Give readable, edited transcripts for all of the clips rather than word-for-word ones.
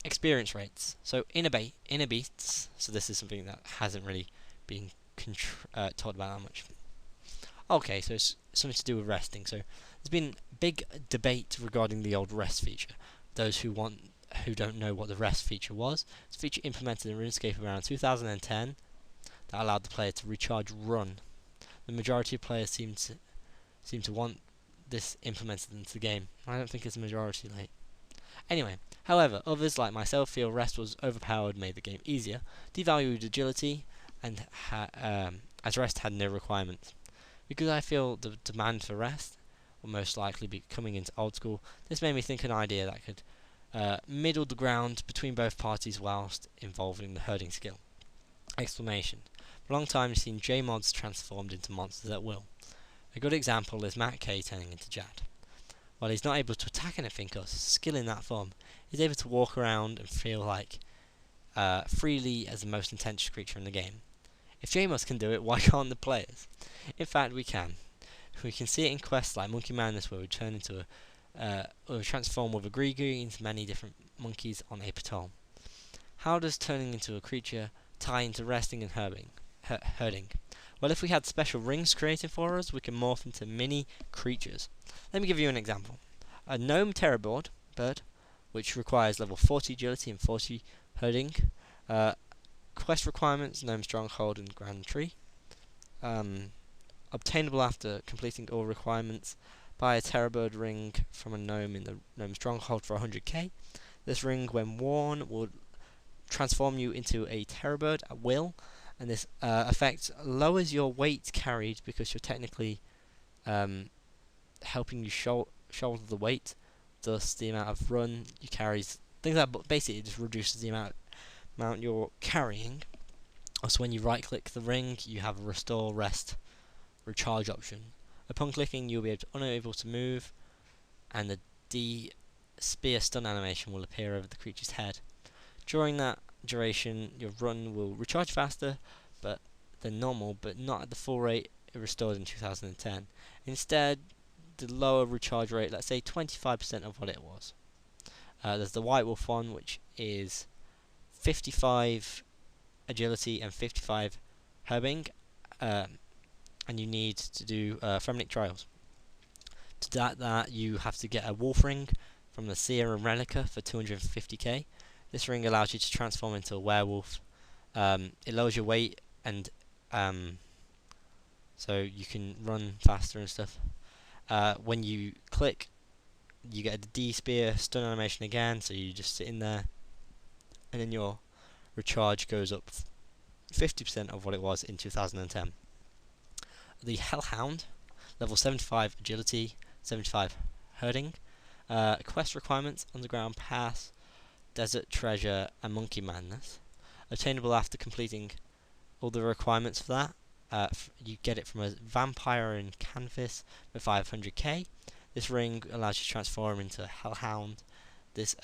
experience rates. So inner beasts. So this is something that hasn't really been talked about that much. Okay, so it's something to do with resting. So there's been big debate regarding the old rest feature. Those who don't know what the rest feature was, it's a feature implemented in Runescape around 2010 that allowed the player to recharge run. The majority of players seem to want this implemented into the game. I don't think it's a majority, like. Anyway, however, others like myself feel rest was overpowered, made the game easier, devalued agility, and as rest had no requirements. Because I feel the demand for rest will most likely be coming into old school, this made me think an idea that could middle the ground between both parties whilst involving the herding skill. Explanation. For a long time you've seen J-mods transformed into monsters at will. A good example is Matt K turning into Jad. While he's not able to attack anything or skill in that form, he's able to walk around and feel like freely as the most intense creature in the game. If J-mods can do it, why can't the players? In fact, we can. We can see it in quests like Monkey Madness, where we turn into or transform with Agree into many different monkeys on a patrol. How does turning into a creature tie into resting and herding? Well, if we had special rings created for us, we can morph into mini creatures. Let me give you an example. A Gnome bird, which requires level 40 agility and 40 herding. Quest requirements, Gnome Stronghold and Grand Tree. Obtainable after completing all requirements. Buy a Terrorbird ring from a gnome in the Gnome Stronghold for 100k. This ring, when worn, will transform you into a Terrorbird at will, and this effect lowers your weight carried because you're technically helping you shoulder the weight, thus the amount of run you carry. Things like that, basically it just reduces the amount you're carrying. Also, when you right click the ring, you have a restore, rest, recharge option. Upon clicking, you'll be unable to move, and the D-spear stun animation will appear over the creature's head. During that duration, your run will recharge faster than normal, but not at the full rate it restored in 2010. Instead, the lower recharge rate, let's say 25% of what it was. There's the White Wolf one, which is 55 agility and 55 herbing, and you need to do Fremenic trials. To that you have to get a wolf ring from the Seer and Relica for 250k. This ring allows you to transform into a werewolf. It lowers your weight, and so you can run faster and stuff. When you click, you get a D-spear stun animation again, so you just sit in there, and then your recharge goes up 50% of what it was in 2010. The Hellhound, level 75 agility, 75 herding. Quest requirements, Underground Pass, Desert Treasure, and Monkey Madness. Obtainable after completing all the requirements for that. You get it from a vampire in canvas for 500k. This ring allows you to transform into a Hellhound. This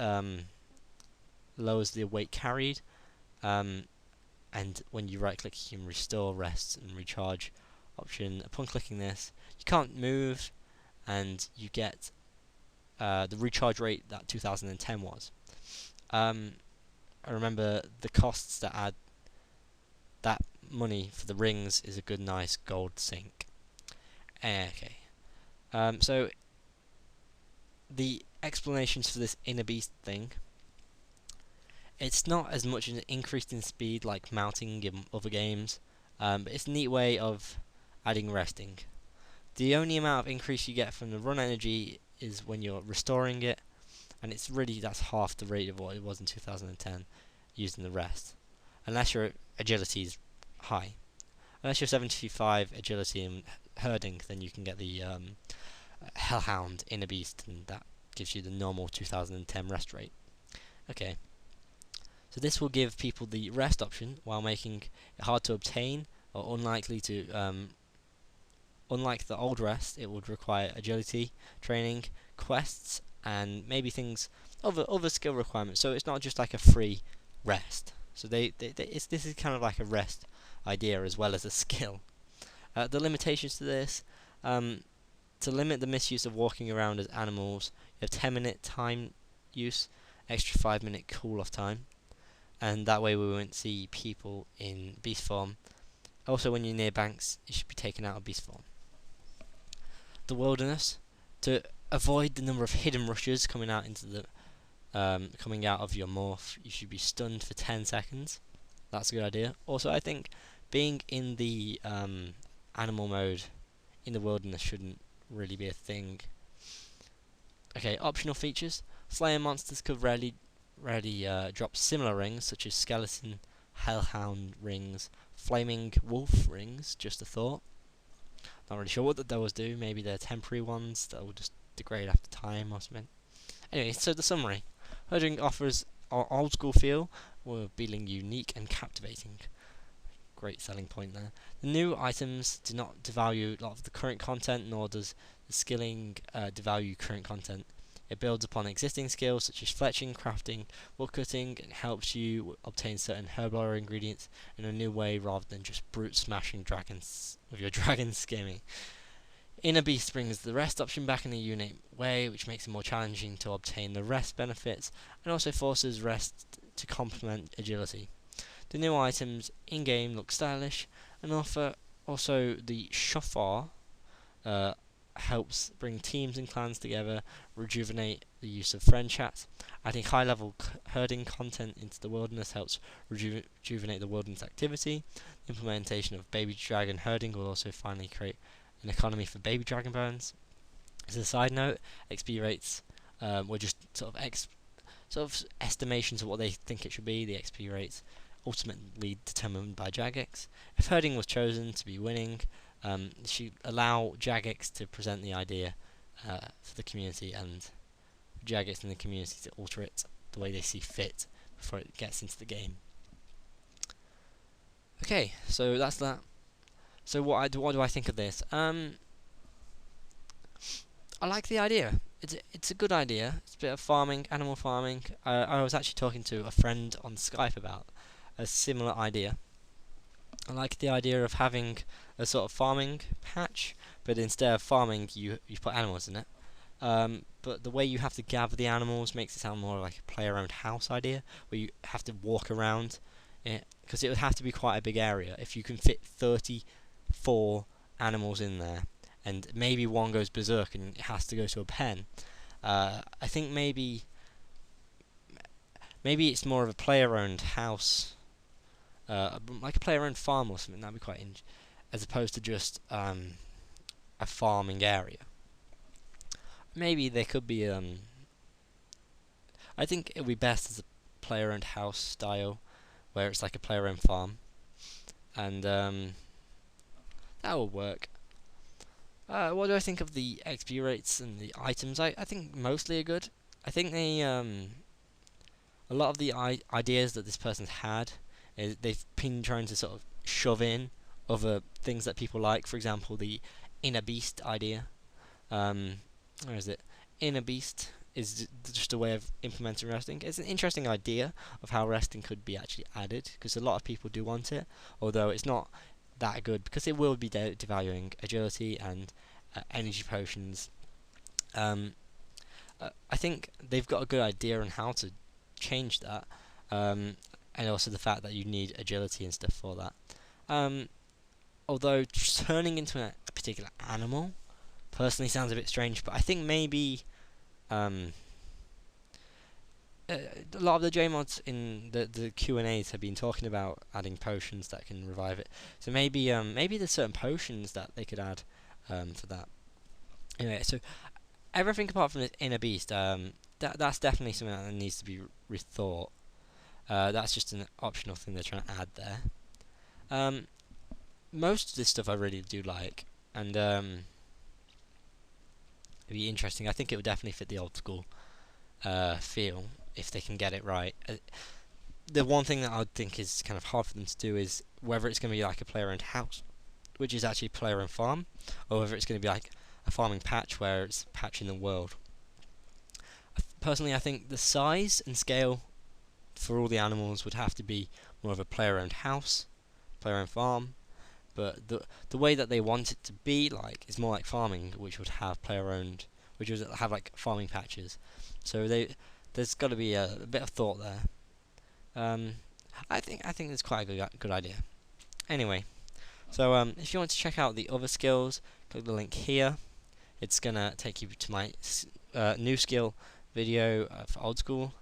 lowers the weight carried, and when you right click, you can restore, rest, and recharge option. Upon clicking this, you can't move, and you get the recharge rate that 2010 was. I remember the costs that add that money for the rings is a good nice gold sink. Okay. So the explanations for this inner beast thing, it's not as much an increase in speed like mounting in other games, but it's a neat way of adding resting. The only amount of increase you get from the run energy is when you're restoring it, and that's half the rate of what it was in 2010 using the rest, unless your agility is high. Unless you're 75 agility and herding, then you can get the Hellhound inner beast, and that gives you the normal 2010 rest rate. Okay, so this will give people the rest option while making it hard to obtain or unlikely to. Unlike the old rest, it would require agility training, quests, and maybe other skill requirements. So it's not just like a free rest. So this is kind of like a rest idea as well as a skill. The limitations to this, to limit the misuse of walking around as animals, you have 10-minute time use, extra 5-minute cool off time, and that way we won't see people in beast form. Also, when you're near banks, you should be taken out of beast form. The wilderness, to avoid the number of hidden rushes coming out into the coming out of your morph, you should be stunned for 10 seconds. That's a good idea. Also, I think being in the animal mode in the wilderness shouldn't really be a thing. Okay, optional features. Slayer monsters could rarely drop similar rings, such as skeleton, hellhound rings, flaming wolf rings. Just a thought. Not really sure what those do. Maybe they're temporary ones that will just degrade after time or something. Anyway, so the summary. Herding offers our old school feel while being unique and captivating. Great selling point there. The new items do not devalue a lot of the current content, nor does the skilling devalue current content. It builds upon existing skills such as fletching, crafting, woodcutting, and helps you obtain certain herbal ingredients in a new way rather than just brute smashing dragons with your dragon skimming. Inner Beast brings the rest option back in a unique way, which makes it more challenging to obtain the rest benefits, and also forces rest to complement agility. The new items in-game look stylish, and offer also the Shofar helps bring teams and clans together, rejuvenate the use of friend chats. Adding high-level herding content into the wilderness helps rejuvenate the wilderness activity. The implementation of baby dragon herding will also finally create an economy for baby dragon bones. As a side note, XP rates were just sort of estimations of what they think it should be. The XP rates ultimately determined by Jagex. If herding was chosen to be winning, she allow Jagex to present the idea for the community, and Jagex and the community to alter it the way they see fit before it gets into the game. Okay, so that's that. So what do I think of this? I like the idea. It's a good idea. It's a bit of farming, animal farming. I was actually talking to a friend on Skype about a similar idea. I like the idea of having a sort of farming patch, but instead of farming, you put animals in it. But the way you have to gather the animals makes it sound more like a play-around house idea, where you have to walk around it, because it would have to be quite a big area. If you can fit 34 animals in there, and maybe one goes berserk and it has to go to a pen, I think maybe it's more of a play-around house. Like a player-owned farm or something, that'd be quite as opposed to just a farming area. Maybe there could be I think it would be best as a player-owned house style, where it's like a player-owned farm, and that will work. What do I think of the XP rates and the items? I think mostly are good. I think they a lot of the ideas that this person's had, they've been trying to sort of shove in other things that people like. For example, the inner beast idea. Where is it? Inner beast is just a way of implementing resting. It's an interesting idea of how resting could be actually added, because a lot of people do want it, although it's not that good because it will be devaluing agility and energy potions. I think they've got a good idea on how to change that. And also the fact that you need agility and stuff for that. Although turning into a particular animal personally sounds a bit strange, but I think maybe a lot of the JMods in the Q&As have been talking about adding potions that can revive it. So maybe there's certain potions that they could add for that. Anyway, so everything apart from this inner beast, that's definitely something that needs to be rethought. That's just an optional thing they're trying to add there. Most of this stuff I really do like, and it'd be interesting. I think it would definitely fit the old school feel if they can get it right. The one thing that I would think is kind of hard for them to do is whether it's going to be like a player-owned house, which is actually player-owned farm, or whether it's going to be like a farming patch where it's patching the world. Personally, I think the size and scale for all the animals would have to be more of a player-owned house, player-owned farm, but the way that they want it to be like is more like farming, which would have player-owned, which would have like farming patches. So there's got to be a bit of thought there. I think it's quite a good idea. Anyway, so if you want to check out the other skills, click the link here. It's gonna take you to my new skill video for old school,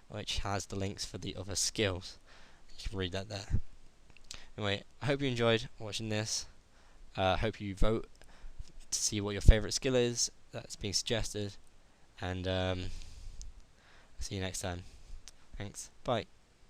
which has the links for the other skills. You can read that there. Anyway, I hope you enjoyed watching this. Hope you vote to see what your favourite skill is that's being suggested, and see you next time. Thanks. Bye.